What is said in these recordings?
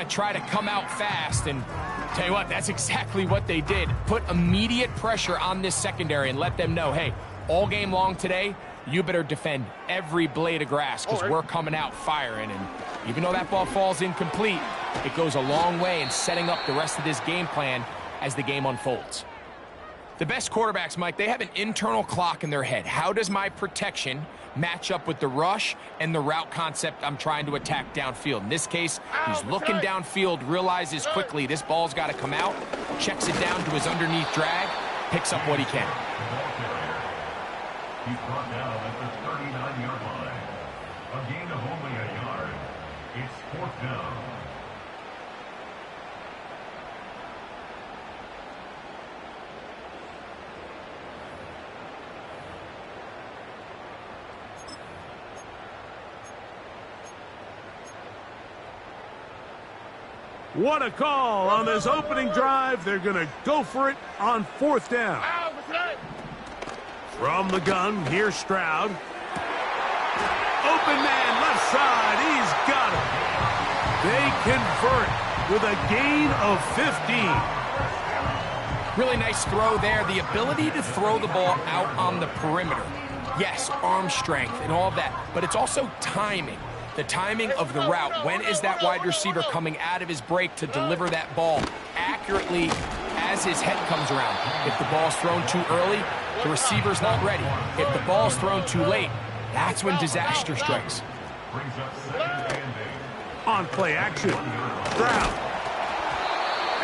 to try to come out fast, and tell you what, that's exactly what they did. Put immediate pressure on this secondary and let them know, hey, all game long today, you better defend every blade of grass because we're coming out firing. And even though that ball falls incomplete, it goes a long way in setting up the rest of this game plan as the game unfolds. The best quarterbacks, Mike, they have an internal clock in their head. How does my protection match up with the rush and the route concept I'm trying to attack downfield? In this case, he's looking downfield, realizes quickly this ball's got to come out, checks it down to his underneath drag, picks up what he can. He's brought down at the 39-yard line. A gain of only a yard. It's 4th down. What a call on this opening drive. They're going to go for it on 4th down. From the gun, here's Stroud. Open man, left side. He's got it. They convert with a gain of 15. Really nice throw there. The ability to throw the ball out on the perimeter. Yes, arm strength and all of that, but it's also timing. The timing of the route. When is that wide receiver coming out of his break to deliver that ball accurately as his head comes around? If the ball's thrown too early, the receiver's not ready. If the ball's thrown too late, that's when disaster strikes. On play action, Stroud.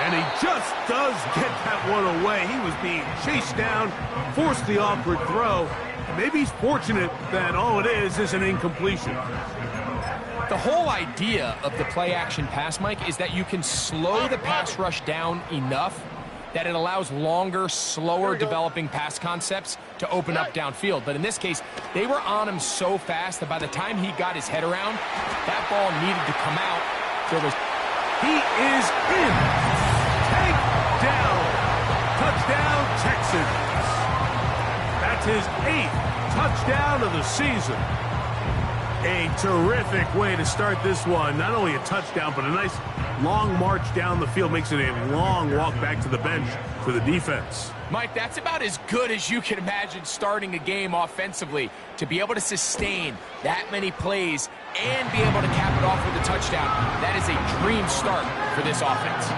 And he just does get that one away. He was being chased down, forced the awkward throw. Maybe he's fortunate that all it is an incompletion. The whole idea of the play-action pass, Mike, is that you can slow the pass rush down enough that it allows longer, slower developing pass concepts to open up downfield. But in this case, they were on him so fast that by the time he got his head around, that ball needed to come out. He is in. Take down. Touchdown, Texans. That's his 8th touchdown of the season. A terrific way to start this one. Not only a touchdown, but a nice long march down the field. Makes it a long walk back to the bench for the defense. Mike, that's about as good as you can imagine starting a game offensively. To be able to sustain that many plays and be able to cap it off with a touchdown, that is a dream start for this offense.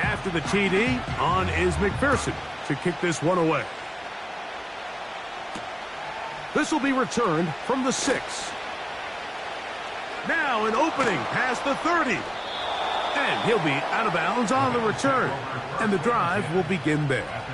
After the TD, on is McPherson to kick this one away. This will be returned from the 6. Now an opening past the 30. And he'll be out of bounds on the return. And the drive will begin there.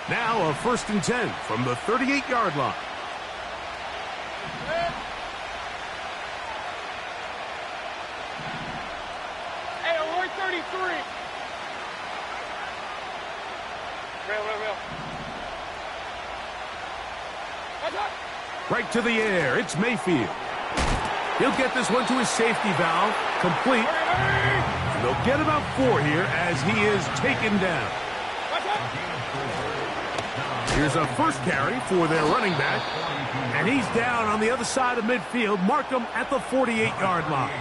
Now a 1st and 10 from the 38-yard line. Hey, we're 33. Real. Right to the air. It's Mayfield. He'll get this one to his safety valve. Complete. And they'll get about 4 here as he is taken down. Here's a first carry for their running back. And he's down on the other side of midfield. Mark him at the 48-yard line.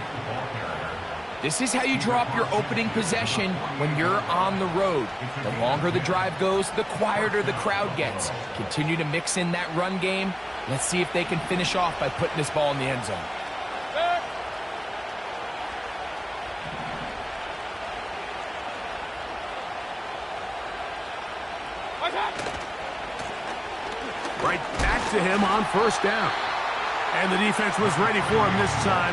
This is how you drop your opening possession when you're on the road. The longer the drive goes, the quieter the crowd gets. Continue to mix in that run game. Let's see if they can finish off by putting this ball in the end zone. Right back to him on 1st down. And the defense was ready for him this time.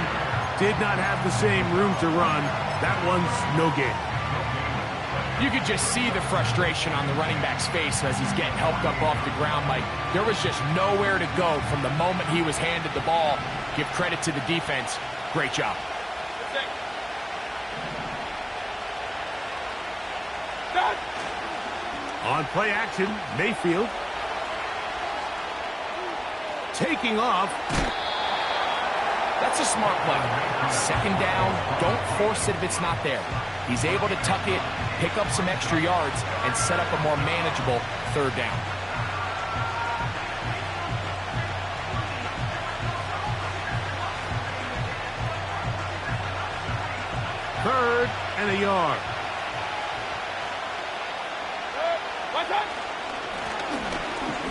Did not have the same room to run. That one's no gain. You could just see the frustration on the running back's face as he's getting helped up off the ground. Like, there was just nowhere to go from the moment he was handed the ball. Give credit to the defense. Great job. On play action, Mayfield. Taking off. That's a smart play. Second down, don't force it if it's not there. He's able to tuck it, pick up some extra yards, and set up a more manageable third down. Third and a yard.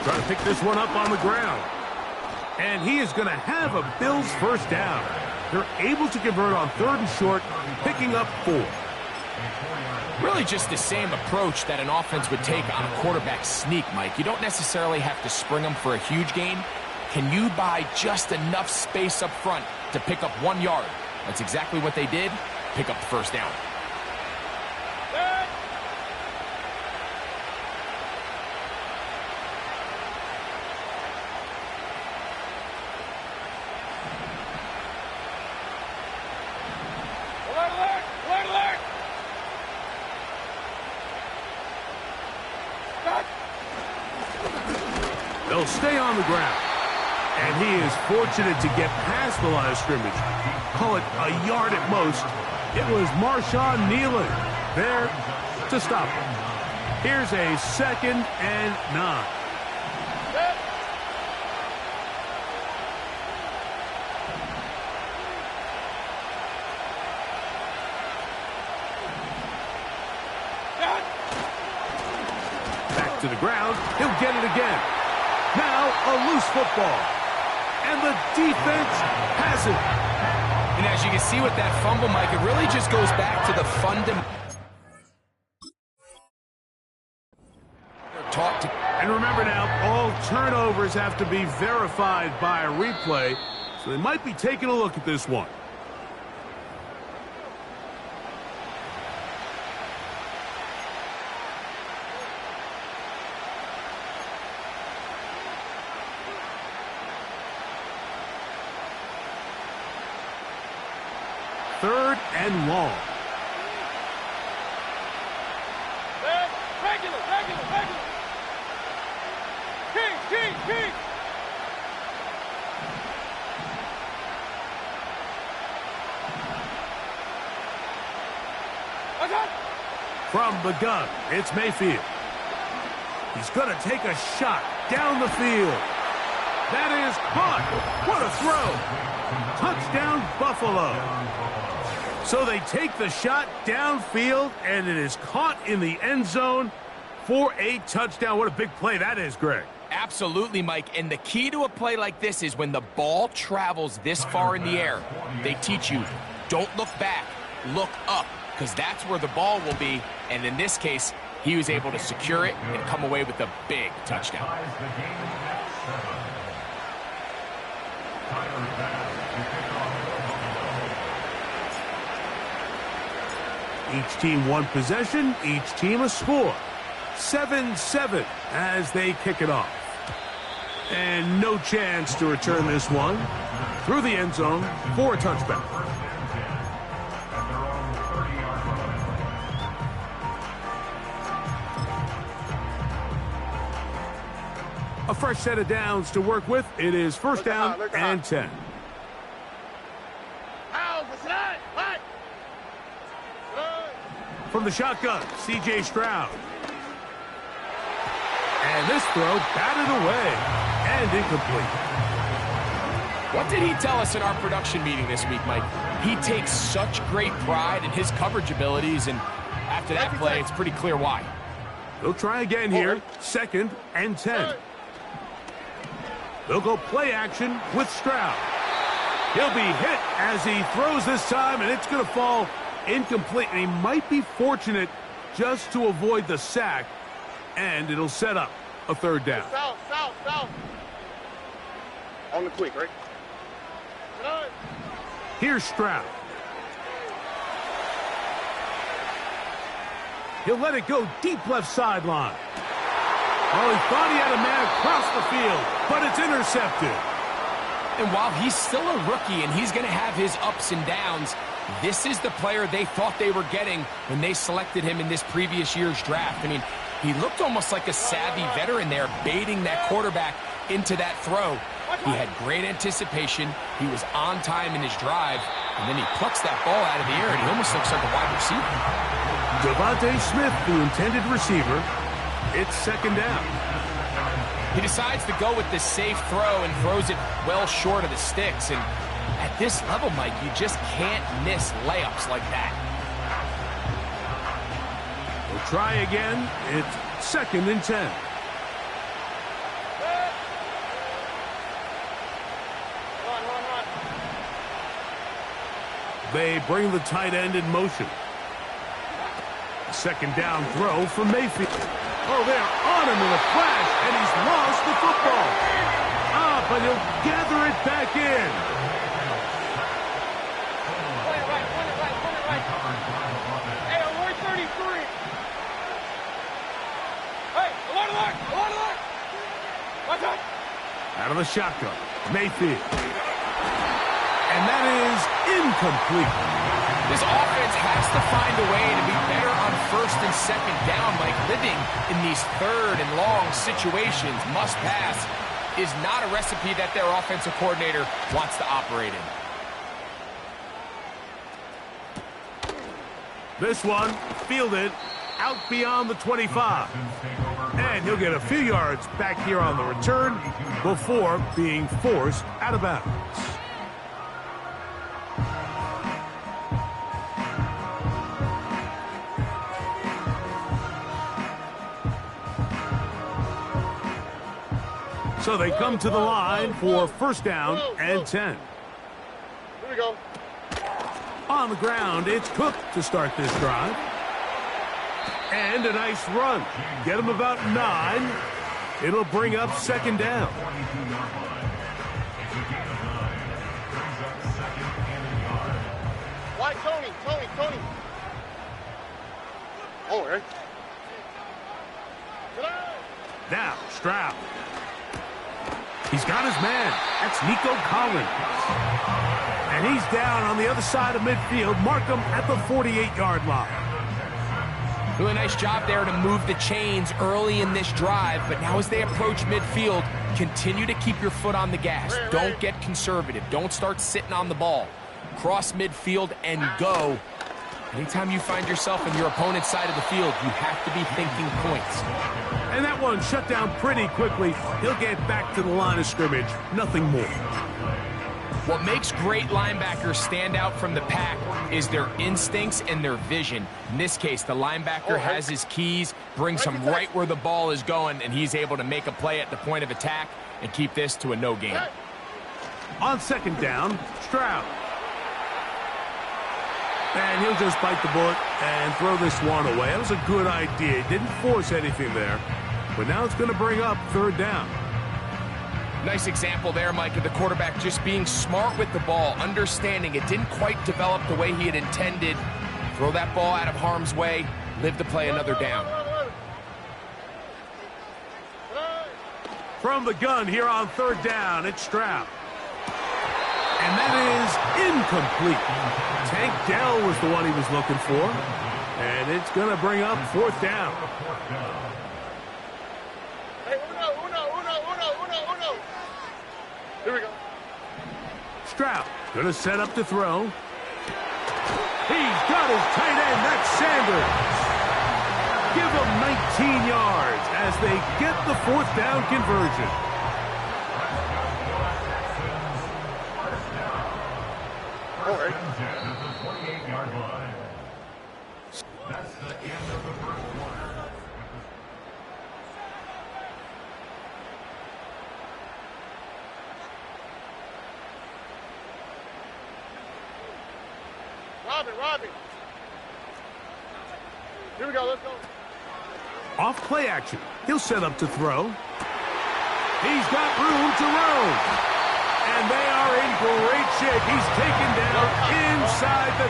Trying to pick this one up on the ground. And he is going to have a Bills first down. They're able to convert on third and short, picking up 4. Really just the same approach that an offense would take on a quarterback sneak, Mike. You don't necessarily have to spring them for a huge gain. Can you buy just enough space up front to pick up 1 yard? That's exactly what they did. Pick up the first down. They'll stay on the ground. And he is fortunate to get past the line of scrimmage. Call it a yard at most. It was Marshawn Nealon there to stop him. Here's a 2nd and 9. Back to the ground. He'll get it again. Now a loose football. And the defense has it. And as you can see with that fumble, Mike, it really just goes back to the fundamental. And remember now, all turnovers have to be verified by a replay, so they might be taking a look at this one. Third and long. Regular. King. From the gun, it's Mayfield. He's going to take a shot down the field. That is caught. What a throw. Touchdown, Buffalo. So they take the shot downfield, and it is caught in the end zone for a touchdown. What a big play that is, Greg. Absolutely, Mike. And the key to a play like this is when the ball travels this far in the air, they teach you, don't look back, look up, because that's where the ball will be. And in this case, he was able to secure it and come away with a big touchdown. Each team one possession, each team a score. 7-7 as they kick it off. And no chance to return this one through the end zone for a touchback. A fresh set of downs to work with. It is first down and 10. From the shotgun, C.J. Stroud. And this throw batted away and incomplete. What did he tell us in our production meeting this week, Mike? He takes such great pride in his coverage abilities, and after that play, it's pretty clear why. They'll try again here, second and 10. They'll go play action with Stroud. He'll be hit as he throws this time, and it's going to fall incomplete. And he might be fortunate just to avoid the sack, and it'll set up a third down. South. On the quick, right? Here's Stroud. He'll let it go deep left sideline. Oh, he thought he had a man across the field, but it's intercepted. And while he's still a rookie and he's going to have his ups and downs, this is the player they thought they were getting when they selected him in this previous year's draft. I mean, He looked almost like a savvy veteran there, baiting that quarterback into that throw. He had great anticipation. He was on time in his drive, and then he plucks that ball out of the air, and he almost looks like a wide receiver. Devontae Smith, the intended receiver. It's second down. He decides to go with the safe throw and throws it well short of the sticks. And at this level, Mike, you just can't miss layups like that. We'll try again. It's second and 10. They bring the tight end in motion. Second down throw for Mayfield. Oh, they're on him in a flash, and he's lost the football. But he'll gather it back in. Hey, I'm 133. Hey, alert. Watch out. Out of the shotgun, Mayfield. And that is incomplete. This offense has to find a way to be better on first and second down. Like living in these third and long situations, must pass, is not a recipe that their offensive coordinator wants to operate in. This one fielded out beyond the 25. And he'll get a few yards back here on the return before being forced out of bounds. So they come to the line for first down and 10. Here we go. On the ground, it's Cook to start this drive. And a nice run. Get him about 9. It'll bring up second down. Why, Tony? Oh, right. Now, Stroud. He's got his man. That's Nico Collins. And he's down on the other side of midfield. Mark him at the 48-yard line. Really nice job there to move the chains early in this drive, but now as they approach midfield, continue to keep your foot on the gas. Don't get conservative. Don't start sitting on the ball. Cross midfield and go. Anytime you find yourself in your opponent's side of the field, you have to be thinking points. And that one shut down pretty quickly. He'll get back to the line of scrimmage. Nothing more. What makes great linebackers stand out from the pack is their instincts and their vision. In this case, the linebacker has his keys, brings him right where the ball is going, and he's able to make a play at the point of attack and keep this to a no gain. On second down, Stroud. And he'll just bite the bullet and throw this one away. That was a good idea. He didn't force anything there. But now it's going to bring up third down. Nice example there, Mike, of the quarterback just being smart with the ball, understanding it didn't quite develop the way he had intended. Throw that ball out of harm's way, live to play another down. From the gun here on third down, it's Stroud. And that is incomplete. Tank Dell was the one he was looking for. And it's going to bring up fourth down. Hey, uno. Here we go. Stroud going to set up to throw. He's got his tight end. That's Sanders. Give him 19 yards as they get the fourth down conversion. All right. At the 28-yard line. That's the end of the first quarter. Robin. Here we go, let's go. Off play action. He'll set up to throw. He's got room to roam. And they are in great shape. He's taken down inside the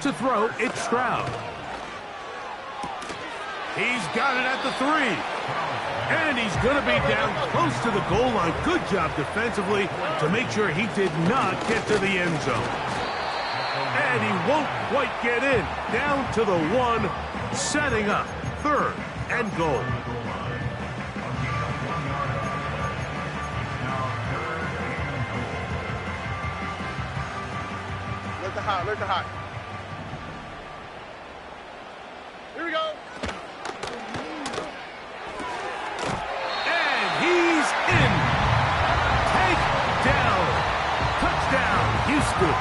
10. To throw, it's Stroud. He's got it at the 3. And he's going to be down close to the goal line. Good job defensively to make sure he did not get to the end zone. And he won't quite get in. Down to the 1, setting up 3rd and goal. Look to hot, look to hot. Here we go. And he's in. Takedown. Touchdown, Houston.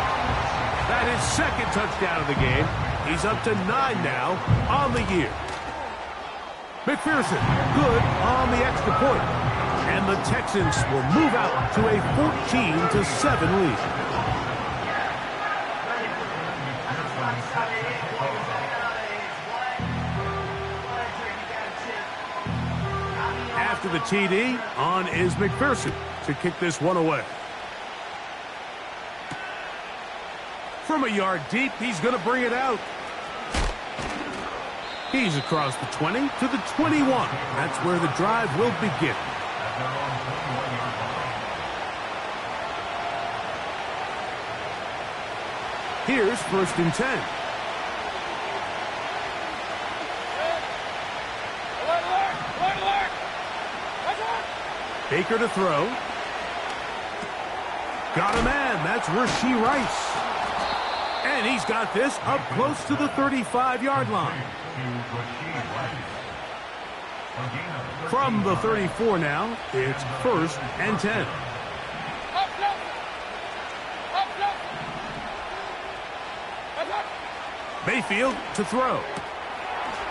That is 2nd touchdown of the game. He's up to 9 now on the year. McPherson, good on the extra point. And the Texans will move out to a 14-7 lead. After the TD, on is McPherson to kick this one away. From a yard deep, he's going to bring it out. He's across the 20 to the 21. That's where the drive will begin. Here's 1st and 10. Baker to throw. Got a man. That's Rashee Rice. And he's got this up close to the 35-yard line. From the 34 now, it's 1st and 10. Mayfield to throw.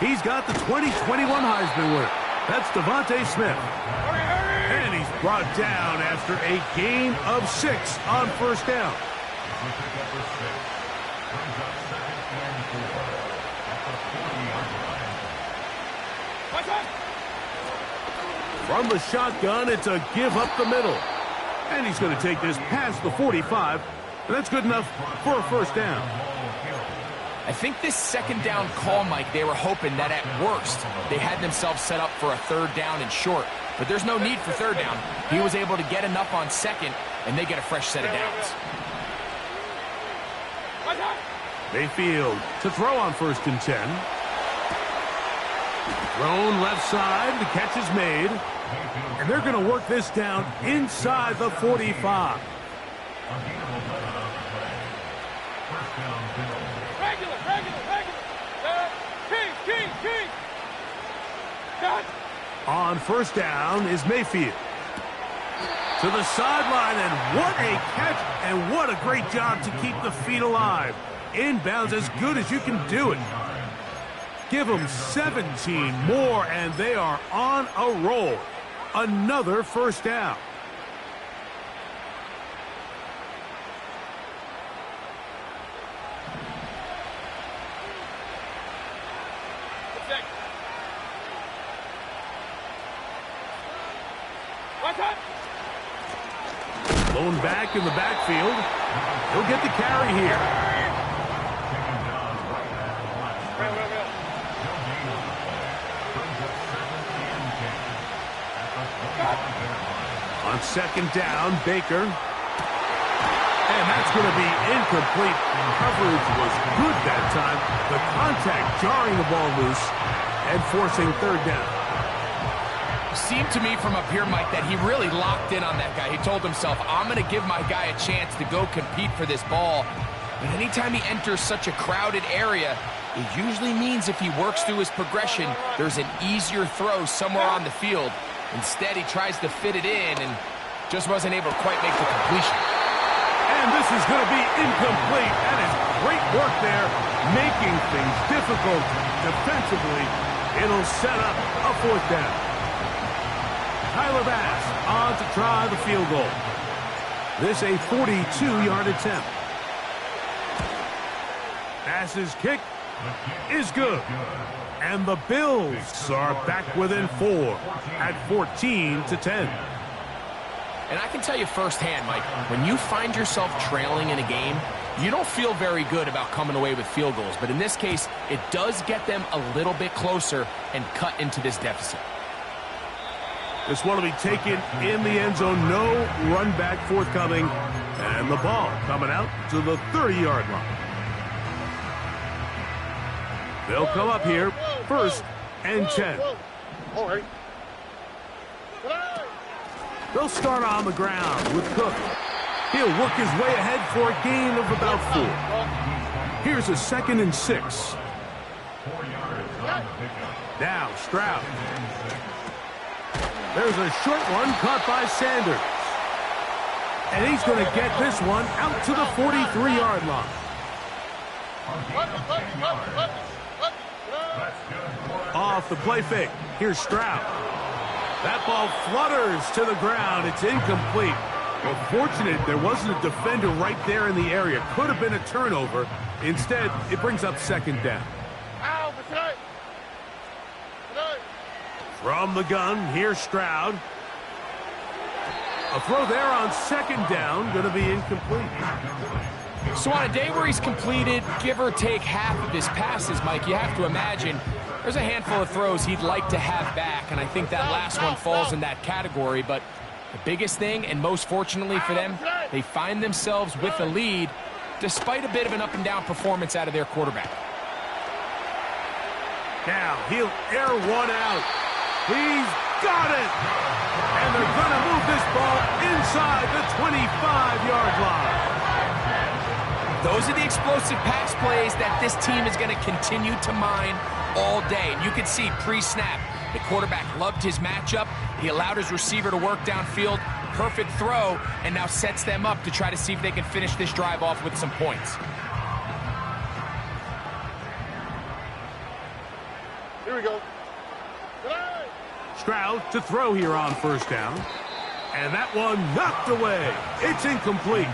He's got the 2021 Heisman winner. That's Devontae Smith. And he's brought down after a gain of 6 on 1st down. From the shotgun, it's a give up the middle. And he's going to take this past the 45. And that's good enough for a 1st down. I think this 2nd down call, Mike, they were hoping that at worst they had themselves set up for a 3rd down and short. But there's no need for 3rd down. He was able to get enough on 2nd, and they get a fresh set of downs. Mayfield to throw on 1st and 10. Thrown left side. The catch is made. And they're going to work this down inside the 45. On 1st down is Mayfield. To the sideline, and what a catch, and what a great job to keep the feet alive. Inbounds as good as you can do it. Give them 17 more, and they are on a roll. Another 1st down. Blown back in the backfield. He'll get the carry here. On 2nd down, Baker. And that's going to be incomplete. Coverage was good that time. The contact jarring the ball loose and forcing 3rd down. Seemed to me from up here, Mike, that he really locked in on that guy. He told himself, I'm going to give my guy a chance to go compete for this ball. But anytime he enters such a crowded area, it usually means if he works through his progression, there's an easier throw somewhere on the field. Instead, he tries to fit it in and just wasn't able to quite make the completion. And this is going to be incomplete. That is great work there, making things difficult defensively. It'll set up a 4th down. Tyler Bass on to try the field goal. This a 42-yard attempt. Bass's kick is good. And the Bills are back within 4 at 14-10. And I can tell you firsthand, Mike, when you find yourself trailing in a game, you don't feel very good about coming away with field goals. But in this case, it does get them a little bit closer and cut into this deficit. This one will be taken in the end zone. No run back forthcoming. And the ball coming out to the 30-yard line. They'll come up here, 1st and 10. All right. They'll start on the ground with Cook. He'll work his way ahead for a gain of about 4. Here's a 2nd and 6. Now Stroud. There's a short one caught by Sanders. And he's going to get this one out to the 43-yard line. Off the play fake. Here's Stroud. That ball flutters to the ground. It's incomplete. Well, fortunate there wasn't a defender right there in the area. Could have been a turnover. Instead, it brings up 2nd down. From the gun, here's Stroud. A throw there on 2nd down, going to be incomplete. So on a day where he's completed, give or take half of his passes, Mike, you have to imagine there's a handful of throws he'd like to have back, and I think that last one falls in that category. But the biggest thing, and most fortunately for them, they find themselves with a lead despite a bit of an up-and-down performance out of their quarterback. Now he'll air one out. He's got it! And they're going to move this ball inside the 25-yard line. Those are the explosive pass plays that this team is going to continue to mine all day. And you can see pre-snap, the quarterback loved his matchup. He allowed his receiver to work downfield. Perfect throw, and now sets them up to try to see if they can finish this drive off with some points. Here we go. Stroud to throw here on 1st down. And that one knocked away. It's incomplete.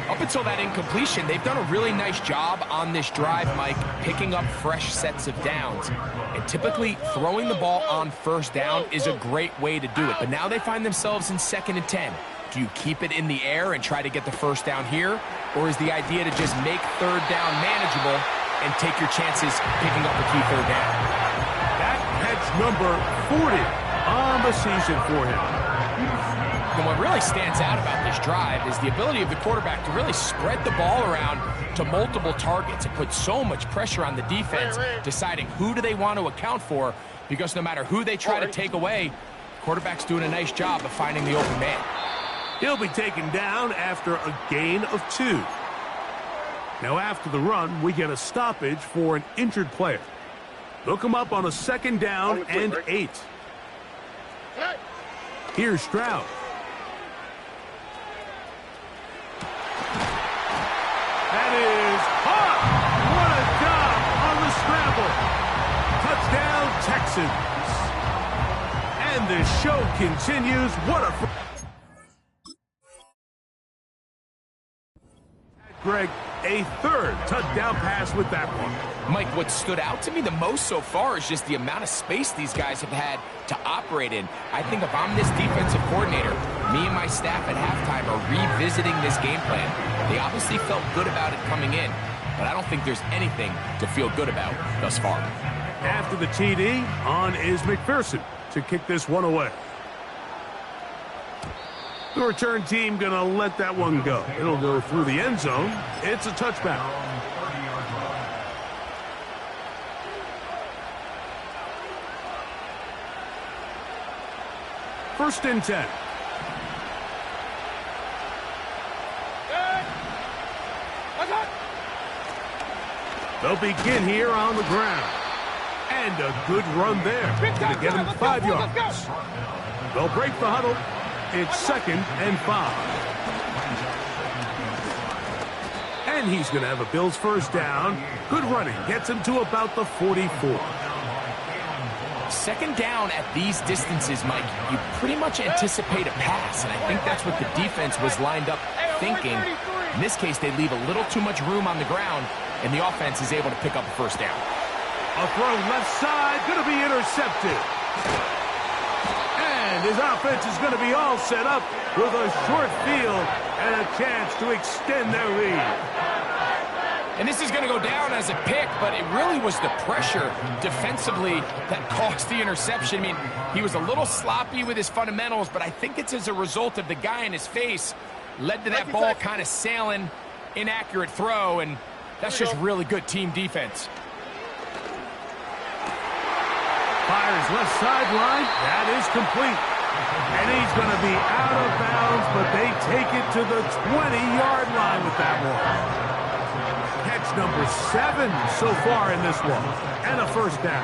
Up until that incompletion, they've done a really nice job on this drive, Mike, picking up fresh sets of downs. And typically, throwing the ball on 1st down is a great way to do it. But now they find themselves in 2nd and 10. Do you keep it in the air and try to get the 1st down here? Or is the idea to just make 3rd down manageable and take your chances picking up a key 3rd down? That's number 40 on the season for him. And what really stands out about this drive is the ability of the quarterback to really spread the ball around to multiple targets and put so much pressure on the defense, deciding who do they want to account for, because no matter who they try to take away, the quarterback's doing a nice job of finding the open man. He'll be taken down after a gain of 2. Now after the run, we get a stoppage for an injured player. Look him up on a 2nd down and 8. Here's Stroud. That is hot! What a job on the scramble. Touchdown, Texans. And the show continues. What a... Greg, a 3rd touchdown pass with that one. Mike, what stood out to me the most so far is just the amount of space these guys have had to operate in. I think if I'm this defensive coordinator, me and my staff at halftime are revisiting this game plan. They obviously felt good about it coming in, but I don't think there's anything to feel good about thus far. After the TD, on is McPherson to kick this one away. The return team going to let that one go. It'll go through the end zone. It's a touchback. First and 10. They'll begin here on the ground. And a good run there. Going to get him 5 yards. They'll break the huddle. It's 2nd and 5. And he's going to have a Bills 1st down. Good running. Gets him to about the 44. 2nd down at these distances, Mike, you pretty much anticipate a pass, and I think that's what the defense was lined up thinking. In this case, they leave a little too much room on the ground, and the offense is able to pick up a 1st down. A throw left side, going to be intercepted. And his offense is going to be all set up with a short field and a chance to extend their lead. And this is going to go down as a pick, but it really was the pressure defensively that caused the interception. I mean, he was a little sloppy with his fundamentals, but I think it's as a result of the guy in his face led to that ball kind of sailing, inaccurate throw, and that's just really good team defense. Fires left sideline. That is complete. And he's going to be out of bounds, but they take it to the 20-yard line with that one. Catch number 7 so far in this one. And a first down.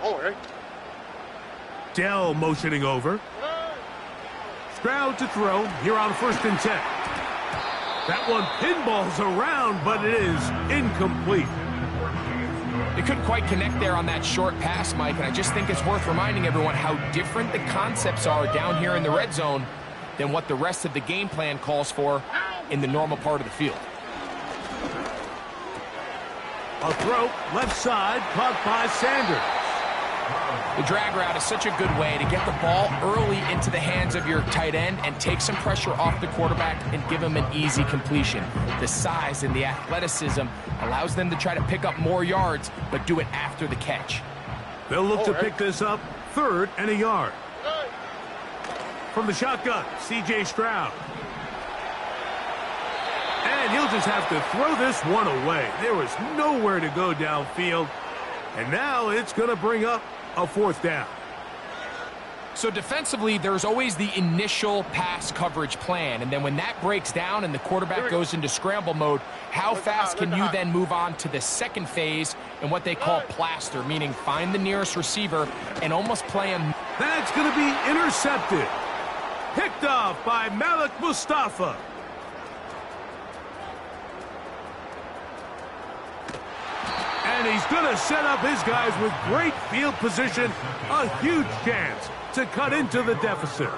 All right. Dell motioning over. Stroud to throw here on 1st and 10. That one pinballs around, but it is incomplete. They couldn't quite connect there on that short pass, Mike, and I just think it's worth reminding everyone how different the concepts are down here in the red zone than what the rest of the game plan calls for in the normal part of the field. A throw, left side, caught by Sanders. The drag route is such a good way to get the ball early into the hands of your tight end and take some pressure off the quarterback and give him an easy completion. The size and the athleticism allows them to try to pick up more yards, but do it after the catch. They'll look to pick this up 3rd and a yard. From the shotgun, C.J. Stroud. And he'll just have to throw this one away. There was nowhere to go downfield. And now it's going to bring up a 4th down. So defensively, there's always the initial pass coverage plan. And then when that breaks down and the quarterback goes into scramble mode, how fast can you then move on to the second phase in what they call plaster, meaning find the nearest receiver and almost play him. That's going to be intercepted. Picked off by Malik Mustafa. And he's going to set up his guys with great field position. A huge chance to cut into the deficit.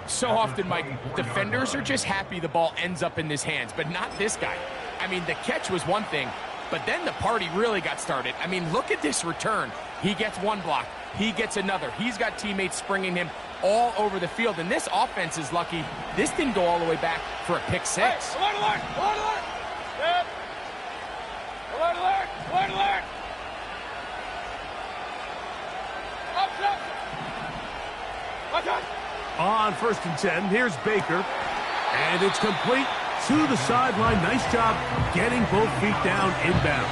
So often, Mike, defenders are just happy the ball ends up in his hands, but not this guy. I mean, the catch was one thing, but then the party really got started. I mean, look at this return. He gets one block. He gets another. He's got teammates springing him all over the field, and this offense is lucky. This didn't go all the way back for a pick 6. Hey, alert, alert, alert, alert. Yep. Alert, alert, alert, alert. On 1st and 10, here's Baker. And it's complete to the sideline. Nice job getting both feet down inbounds.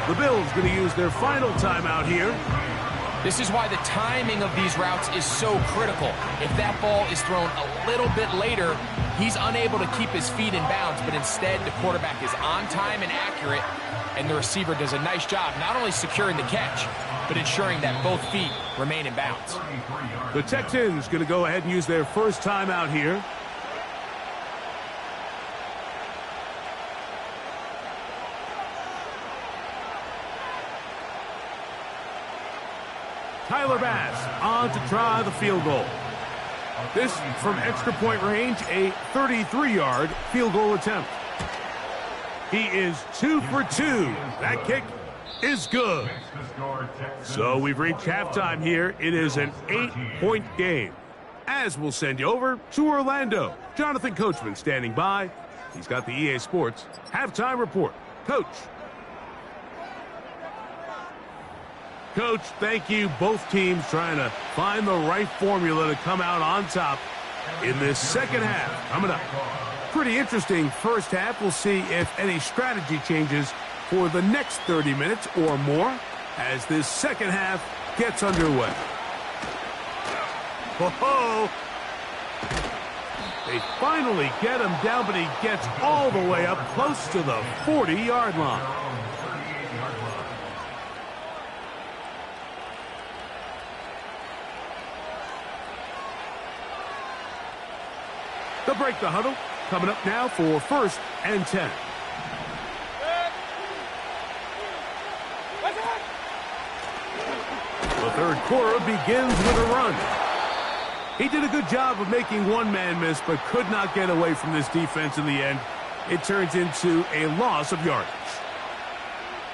The Bills going to use their final timeout here. This is why the timing of these routes is so critical. If that ball is thrown a little bit later, he's unable to keep his feet in bounds, but instead the quarterback is on time and accurate, and the receiver does a nice job not only securing the catch, but ensuring that both feet remain in bounds. The Texans going to go ahead and use their first timeout here. Tyler Bass on to try the field goal. This from extra point range, a 33-yard field goal attempt. He is 2 for 2. That kick is good. So we've reached halftime here. It is an 8-point game. As we'll send you over to Orlando. Jonathan Coachman standing by. He's got the EA Sports halftime report. Coach. Coach, thank you. Both teams trying to find the right formula to come out on top in this second half. Coming up. Pretty interesting first half. We'll see if any strategy changes for the next 30 minutes or more as this second half gets underway. Ho-ho! They finally get him down, but he gets all the way up close to the 40-yard line. They'll break the huddle. Coming up now for 1st and 10. The third quarter begins with a run. He did a good job of making one man miss, but could not get away from this defense in the end. It turns into a loss of yardage.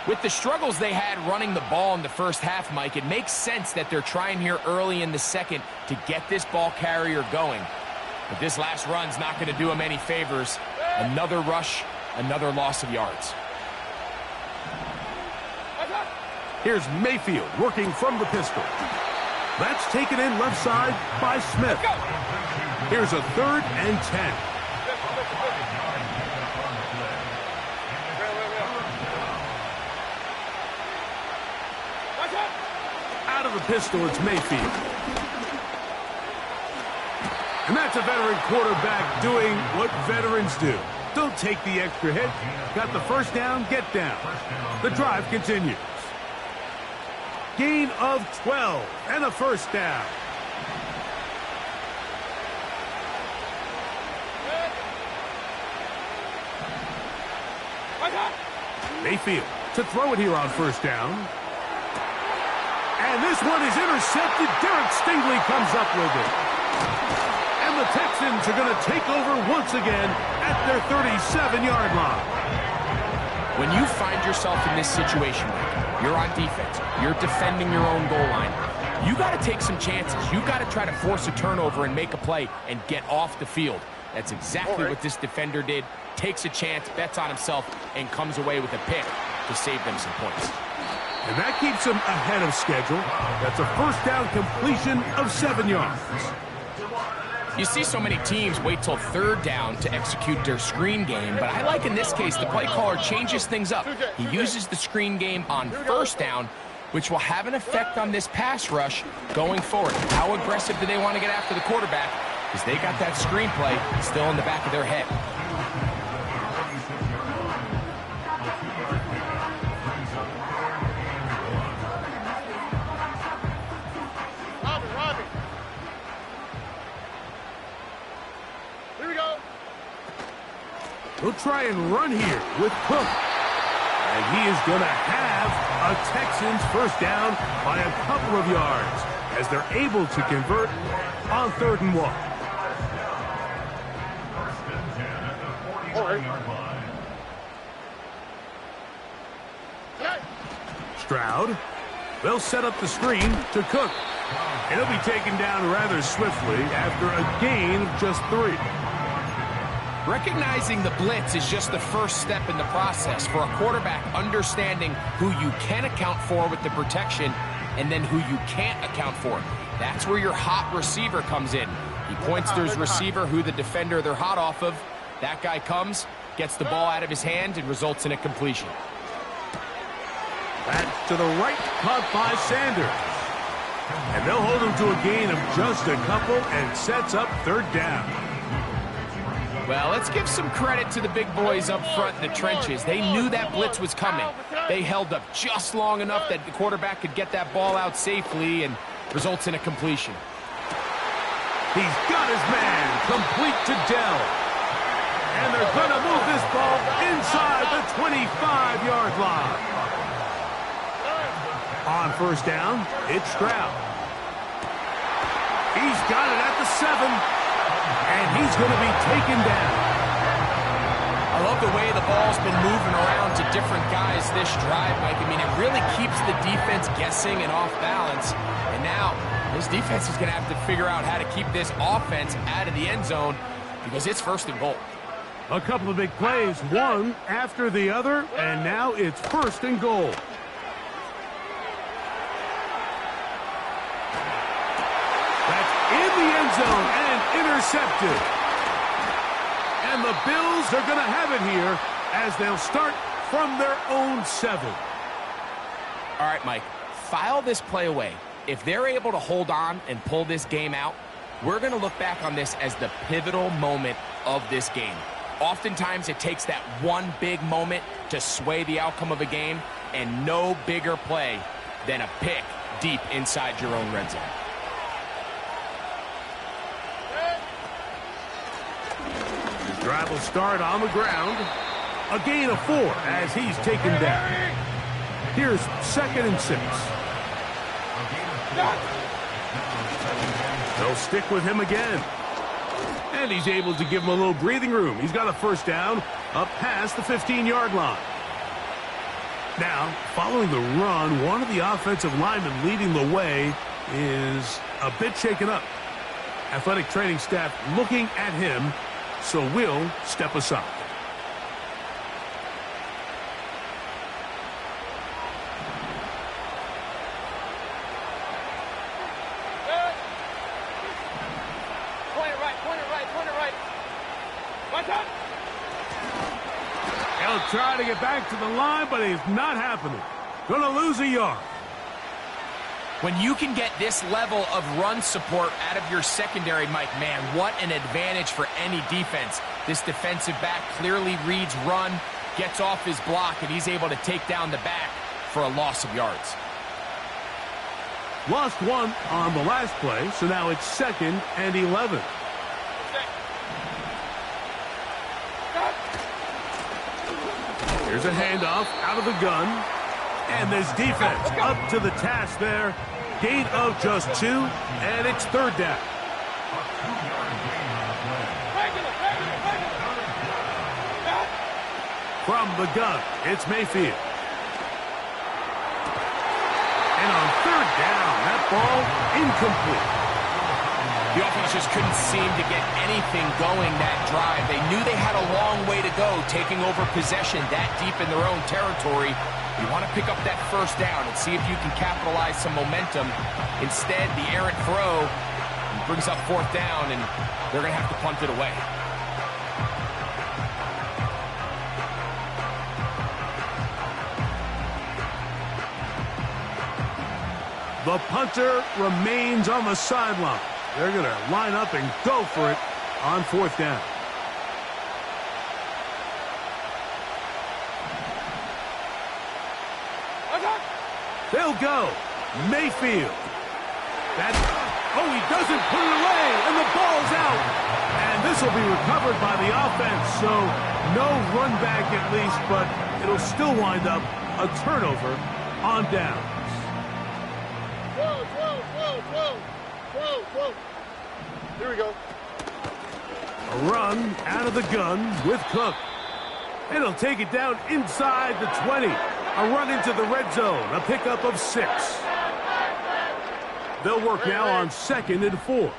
With the struggles they had running the ball in the first half, Mike, it makes sense that they're trying here early in the second to get this ball carrier going. But this last run's not going to do him any favors. Another rush, another loss of yards. Here's Mayfield working from the pistol. That's taken in left side by Smith. Here's a 3rd and 10. Out of the pistol, it's Mayfield. And that's a veteran quarterback doing what veterans do. Don't take the extra hit. Got the first down, get down. The drive continues. Gain of 12 and a first down. Mayfield to throw it here on first down. And this one is intercepted. Derek Stingley comes up with it. And the Texans are going to take over once again at their 37-yard line. When you find yourself in this situation, you're on defense, you're defending your own goal line, you got to take some chances. You got to try to force a turnover and make a play and get off the field. That's exactly what this defender did. Takes a chance, bets on himself, and comes away with a pick to save them some points. And that keeps him ahead of schedule. That's a first down completion of 7 yards. You see so many teams wait till 3rd down to execute their screen game, but I like in this case the play caller changes things up. He uses the screen game on 1st down, which will have an effect on this pass rush going forward. How aggressive do they want to get after the quarterback? Because they got that screenplay still in the back of their head. He'll try and run here with Cook. And he is going to have a Texans first down by a couple of yards as they're able to convert on 3rd and 1. Stroud. They'll set up the screen to Cook. And he'll be taken down rather swiftly after a gain of just 3. Recognizing the blitz is just the first step in the process for a quarterback understanding who you can account for with the protection and then who you can't account for. That's where your hot receiver comes in. He points to his receiver, who the defender they're hot off of. That guy comes, gets the ball out of his hand, and results in a completion. Back to the right, caught by Sanders. And they'll hold him to a gain of just a couple and sets up 3rd down. Well, let's give some credit to the big boys up front in the trenches. They knew that blitz was coming. They held up just long enough that the quarterback could get that ball out safely and results in a completion. He's got his man complete to Dell. And they're going to move this ball inside the 25-yard line. On first down, it's Stroud. He's got it at the 7. And he's going to be taken down. I love the way the ball's been moving around to different guys this drive, Mike. I mean, it really keeps the defense guessing and off balance. And now, this defense is going to have to figure out how to keep this offense out of the end zone because it's 1st and goal. A couple of big plays, one after the other, and now it's 1st and goal. That's in the end zone and intercepted. And the Bills are going to have it here as they'll start from their own 7. All right, Mike, file this play away. If they're able to hold on and pull this game out, we're going to look back on this as the pivotal moment of this game. Oftentimes, it takes that one big moment to sway the outcome of a game, and no bigger play than a pick deep inside your own red zone. His drive will start on the ground. A gain of 4 as he's taken down. Here's 2nd and 6. They'll stick with him again. And he's able to give him a little breathing room. He's got a first down up past the 15-yard line. Now, following the run, one of the offensive linemen leading the way is a bit shaken up. Athletic training staff looking at him, so we'll step aside. trying to get back to the line, but it's not happening. Gonna lose a yard. When you can get this level of run support out of your secondary, Mike, man, what an advantage for any defense. This defensive back clearly reads run, gets off his block, and he's able to take down the back for a loss of yards. Lost one on the last play, so now it's 2nd and 11. Here's a handoff out of the gun. And this defense up to the task there. Gain of just 2, and it's 3rd down. From the gun, it's Mayfield. And on 3rd down, that ball incomplete. The offense just couldn't seem to get anything going that drive. They knew they had a long way to go, taking over possession that deep in their own territory. You want to pick up that 1st down and see if you can capitalize some momentum. Instead, the errant throw brings up 4th down, and they're going to have to punt it away. The punter remains on the sideline. They're going to line up and go for it on 4th down. They'll go. Mayfield. He doesn't put it away, and the ball's out. And this will be recovered by the offense, so no run back at least, but it'll still wind up a turnover on downs. Whoa. Here we go. A run out of the gun with Cook. And he'll take it down inside the 20. A run into the red zone. A pickup of 6. They'll work now on 2nd and 4.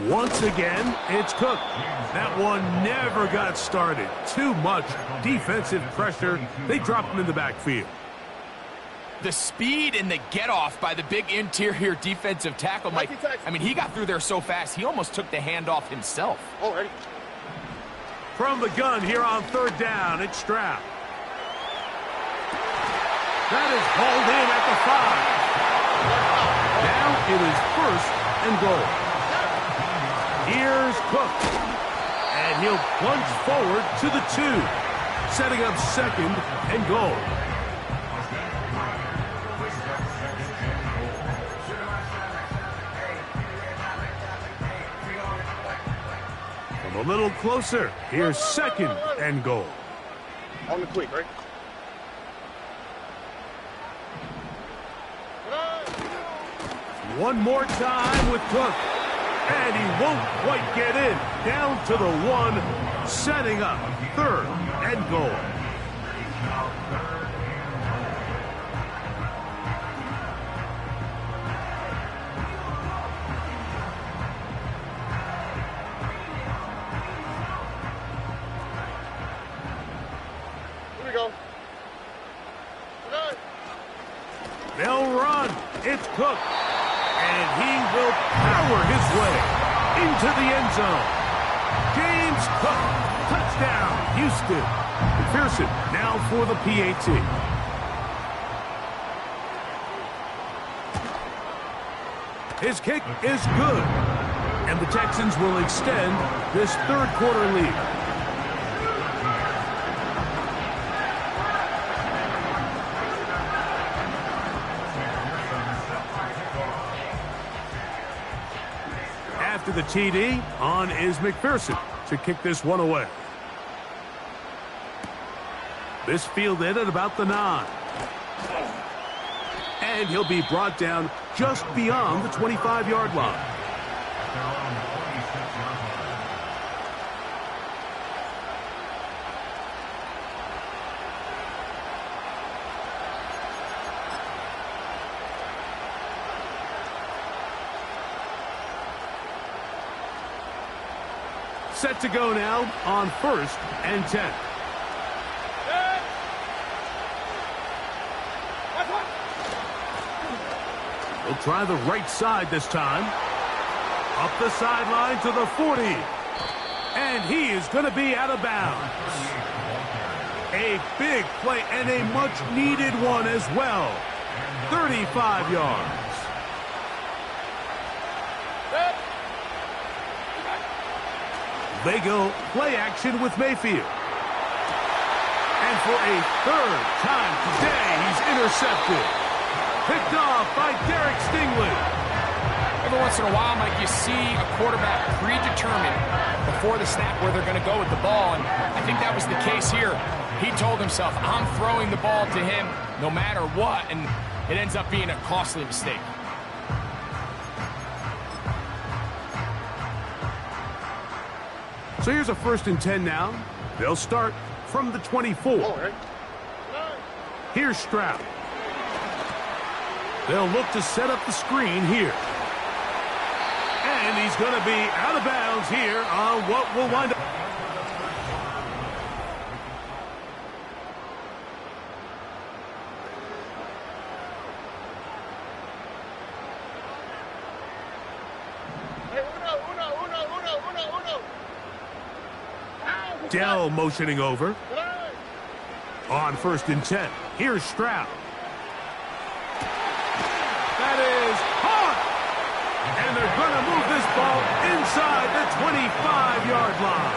Once again, it's Cook. That one never got started. Too much defensive pressure. They drop him in the backfield. The speed and the get-off by the big interior defensive tackle, Mike. I mean, he got through there so fast, he almost took the handoff himself. Already. From the gun here on 3rd down, it's Stroud. That is hauled in at the 5. Now it is 1st and goal. Here's Cook. And he'll plunge forward to the 2, setting up 2nd and goal. A little closer. Here's 2nd and goal. On the quick, right? One more time with Cook. And he won't quite get in. Down to the 1, setting up 3rd and goal. They'll run. It's Cook. And he will power his way into the end zone. James Cook. Touchdown, Houston. McPherson now for the PAT. His kick is good. And the Texans will extend this 3rd quarter lead. After the TD, on is McPherson to kick this one away. This fielded at about the 9. And he'll be brought down just beyond the 25-yard line. Set to go now on 1st and 10. He'll try the right side this time. Up the sideline to the 40. And he is going to be out of bounds. A big play and a much-needed one as well. 35 yards. They go play action with Mayfield. And for a third time today, he's intercepted. Picked off by Derek Stingley. Every once in a while, Mike, you see a quarterback predetermined before the snap where they're going to go with the ball, and I think that was the case here. He told himself, I'm throwing the ball to him no matter what, and it ends up being a costly mistake. So here's a 1st and 10 now. They'll start from the 24. Here's Stroud. They'll look to set up the screen here. And he's going to be out of bounds here on what will wind up. Dell motioning over. On 1st and 10. Here's Stroud. That is hard. And they're going to move this ball inside the 25-yard line.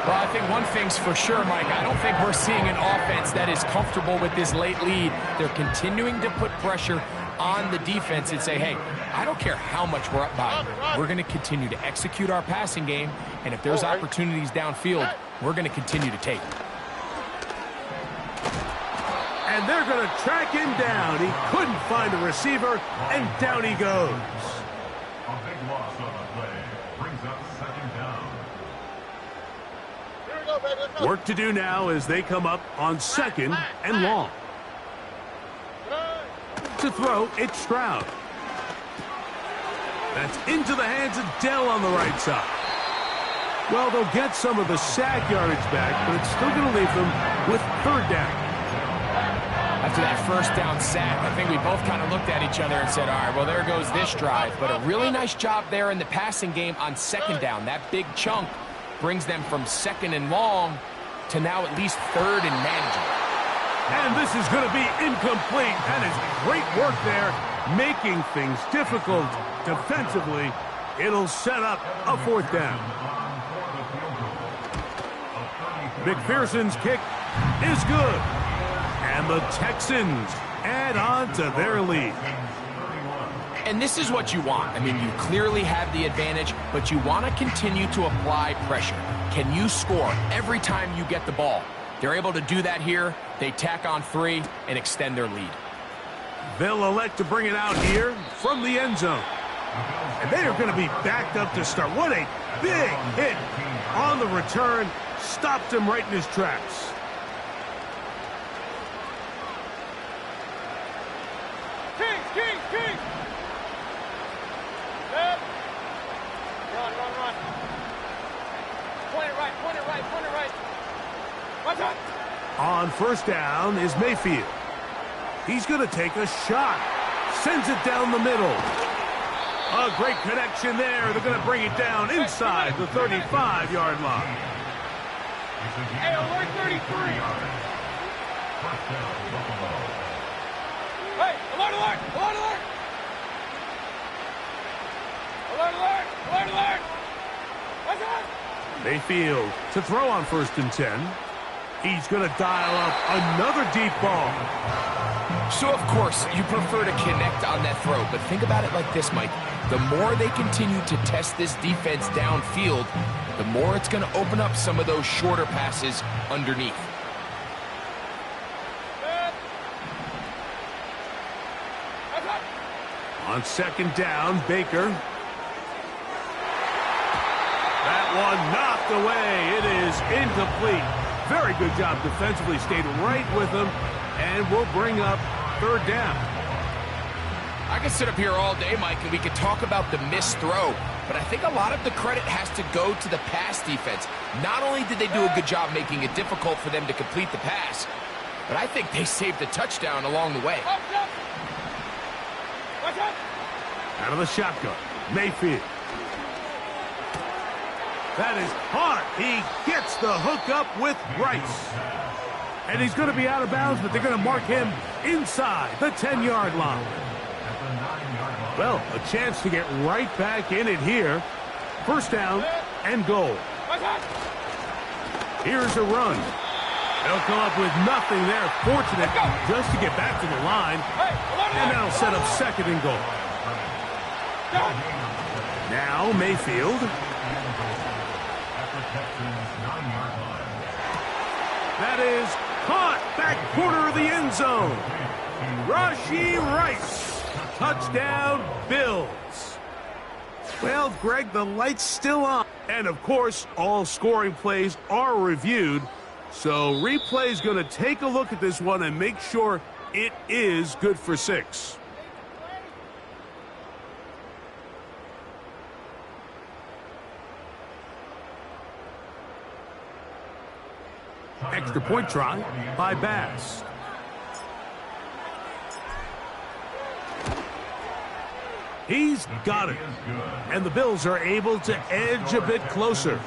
Well, I think one thing's for sure, Mike. I don't think we're seeing an offense that is comfortable with this late lead. They're continuing to put pressure on the defense and say, hey, I don't care how much we're up by. We're going to continue to execute our passing game, and if there's opportunities downfield, we're going to continue to take them. And they're going to track him down. He couldn't find a receiver, and down he goes. A big loss on the play. Brings up 2nd down. Here we go, baby. Let's go. Work to do now as they come up on 2nd and long. To throw, it's Stroud. That's into the hands of Dell on the right side. Well, they'll get some of the sack yardage back, but it's still going to leave them with 3rd down. After that 1st down sack, I think we both kind of looked at each other and said, all right, well, there goes this drive. But a really nice job there in the passing game on 2nd down. That big chunk brings them from 2nd and long to now at least 3rd and manageable. And this is going to be incomplete. That is great work there, making things difficult defensively. It'll set up a 4th down. McPherson's kick is good. And the Texans add on to their lead. And this is what you want. I mean, you clearly have the advantage, but you want to continue to apply pressure. Can you score every time you get the ball? They're able to do that here. They tack on 3 and extend their lead. They'll elect to bring it out here from the end zone. And they are going to be backed up to start. What a big hit on the return. Stopped him right in his tracks. King! Good. Run. Point it right. Watch out. On 1st down is Mayfield. He's going to take a shot. Sends it down the middle. A great connection there. They're going to bring it down inside the 35-yard line. Hey, alert 33. 1st down, Buffalo. Hey, alert! Alert! Watch out! Mayfield to throw on 1st and 10. He's going to dial up another deep ball. So, of course, you prefer to connect on that throw, but think about it like this, Mike. The more they continue to test this defense downfield, the more it's going to open up some of those shorter passes underneath. On 2nd down, Baker. That one knocked away. It is incomplete. Very good job defensively. Stayed right with him, and we'll bring up 3rd down. I could sit up here all day, Mike, and we could talk about the missed throw, but I think a lot of the credit has to go to the pass defense. Not only did they do a good job making it difficult for them to complete the pass, but I think they saved the touchdown along the way. Watch out! Out of the shotgun, Mayfield. That is hard. He gets the hookup with Rice. And he's going to be out of bounds, but they're going to mark him inside the 10-yard line. Well, a chance to get right back in it here. First down and goal. Here's a run. They'll come up with nothing there. Fortunate just to get back to the line. And that'll set up second and goal. Now Mayfield. That is caught back corner of the end zone. Rashee Rice. Touchdown, Bills. Well, Greg, the light's still on. And, of course, all scoring plays are reviewed. So replay's going to take a look at this one and make sure it is good for 6. Extra point try by Bass. He's got it. And the Bills are able to edge a bit closer.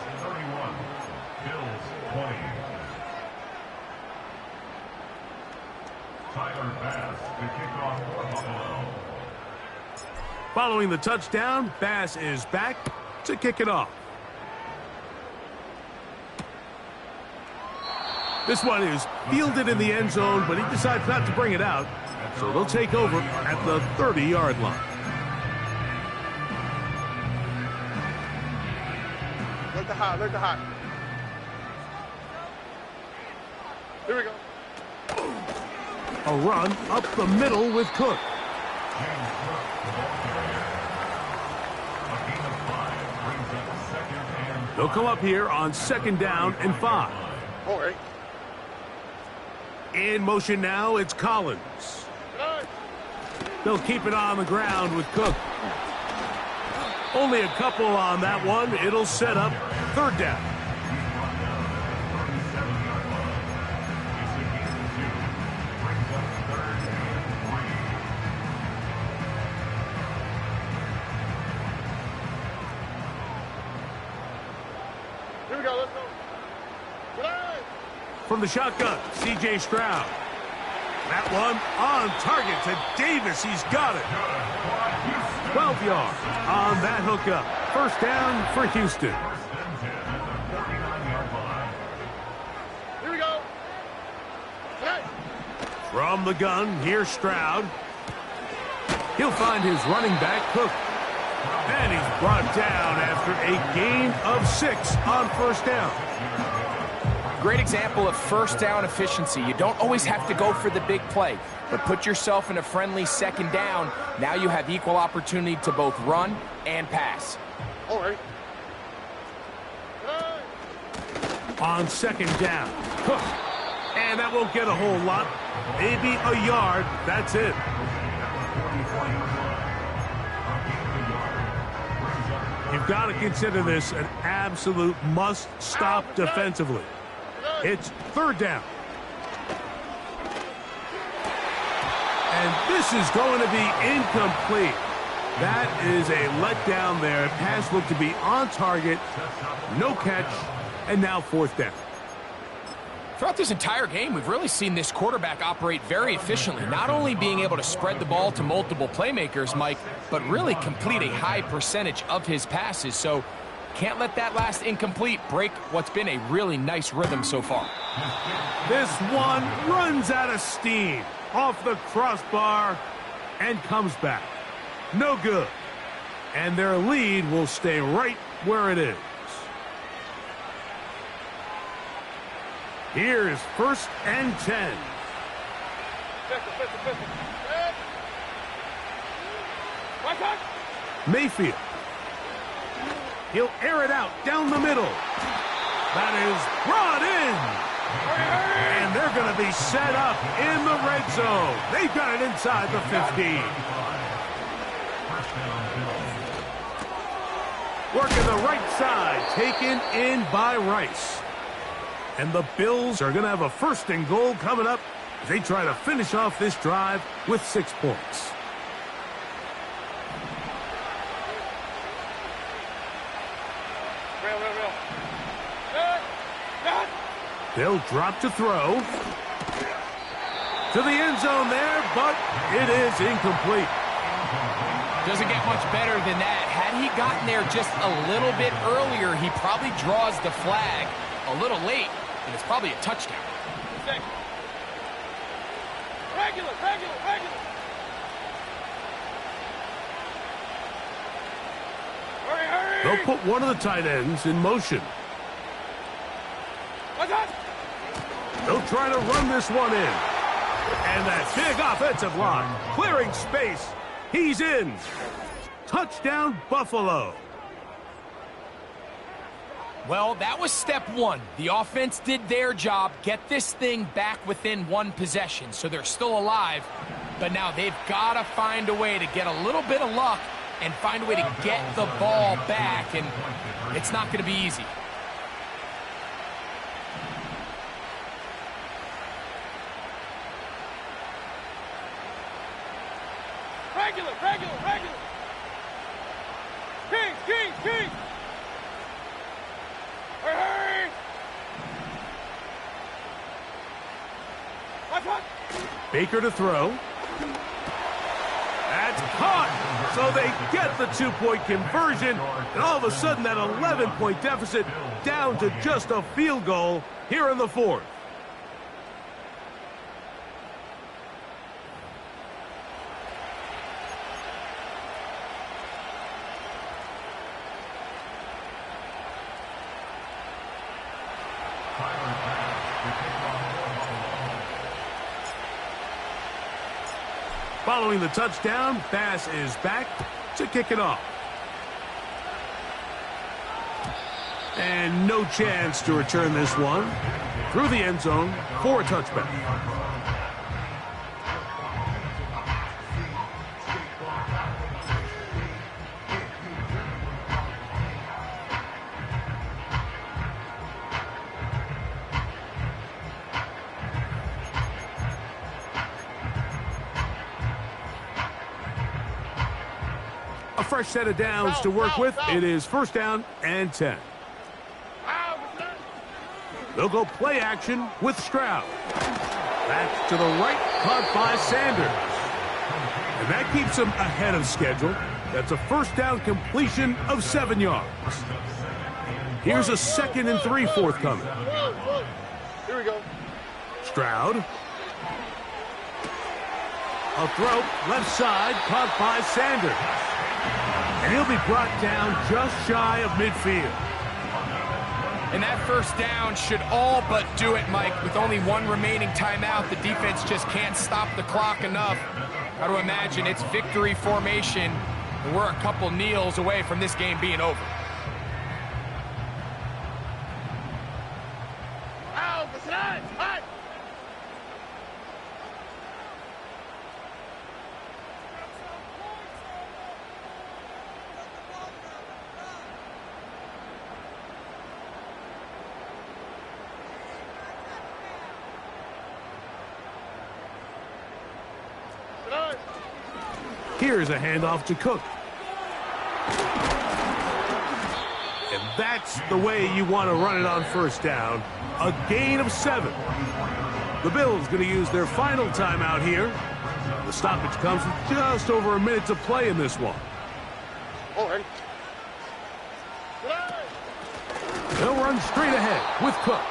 Following the touchdown, Bass is back to kick it off. This one is fielded in the end zone, but he decides not to bring it out. So they'll take over at the 30-yard line. Look the hot, look the hot. Here we go. A run up the middle with Cook. They'll come up here on second down and 5. All right. In motion now, it's Collins. They'll keep it on the ground with Cook. Only a couple on that one. It'll set up third down. Here we go, let's go. From the shotgun, C.J. Stroud. That one on target to Davis. He's got it. 12 yards on that hookup. First down for Houston. Here we go. From the gun, here's Stroud. He'll find his running back, Cook. And he's brought down after a gain of 6 on first down. Great example of first down efficiency. You don't always have to go for the big play, but put yourself in a friendly second down. Now you have equal opportunity to both run and pass. All right. On second down, Cook. And that won't get a whole lot. Maybe a yard. That's it. You've got to consider this an absolute must-stop defensively. It's third down. And this is going to be incomplete. That is a letdown there. Pass looked to be on target. No catch. And now fourth down. Throughout this entire game, we've really seen this quarterback operate very efficiently, not only being able to spread the ball to multiple playmakers, Mike, but really complete a high percentage of his passes. So can't let that last incomplete break what's been a really nice rhythm so far. This one runs out of steam off the crossbar and comes back. No good. And their lead will stay right where it is. Here's first and 10. Mayfield. He'll air it out down the middle. That is brought in. And they're going to be set up in the red zone. They've got it inside the 15. Working the right side, taken in by Rice. And the Bills are going to have a first and goal coming up as they try to finish off this drive with 6 points. They'll drop to throw. To the end zone there, but it is incomplete. Doesn't get much better than that. Had he gotten there just a little bit earlier, he probably draws the flag a little late, and it's probably a touchdown. Regular. Hurry. They'll put one of the tight ends in motion. They'll try to run this one in. And that big offensive line, clearing space. He's in. Touchdown, Buffalo. Well, that was step one. The offense did their job, get this thing back within one possession, so they're still alive. But now they've got to find a way to get a little bit of luck and find a way to get the ball back, and it's not going to be easy. Regular. Kings. Hurry. Watch. Baker to throw. That's caught. So they get the two-point conversion, and all of a sudden that 11-point deficit down to just a field goal here in the fourth. Following the touchdown, Bass is back to kick it off. And no chance to return this one through the end zone for a touchback. A fresh set of downs to work with. It is first down and 10. They'll go play action with Stroud. Back to the right, caught by Sanders. And that keeps him ahead of schedule. That's a first down completion of 7 yards. Here's a 2nd and 3 forthcoming. Here we go. Stroud. A throw left side, caught by Sanders. And he'll be brought down just shy of midfield. And that first down should all but do it, Mike. With only one remaining timeout, the defense just can't stop the clock enough. Got to imagine it's victory formation, and we're a couple kneels away from this game being over. Here's a handoff to Cook. And that's the way you want to run it on first down. A gain of 7. The Bills going to use their final timeout here. The stoppage comes with just over a minute to play in this one. They'll run straight ahead with Cook.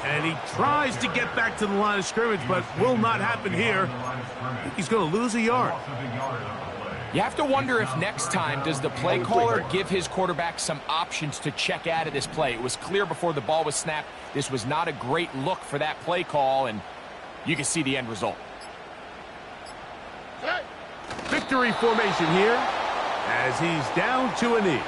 And he tries to get back to the line of scrimmage, but will not happen here. I think he's going to lose a yard. You have to wonder if next time does the play caller give his quarterback some options to check out of this play. It was clear before the ball was snapped. This was not a great look for that play call, and you can see the end result. Victory formation here as he's down to a knee.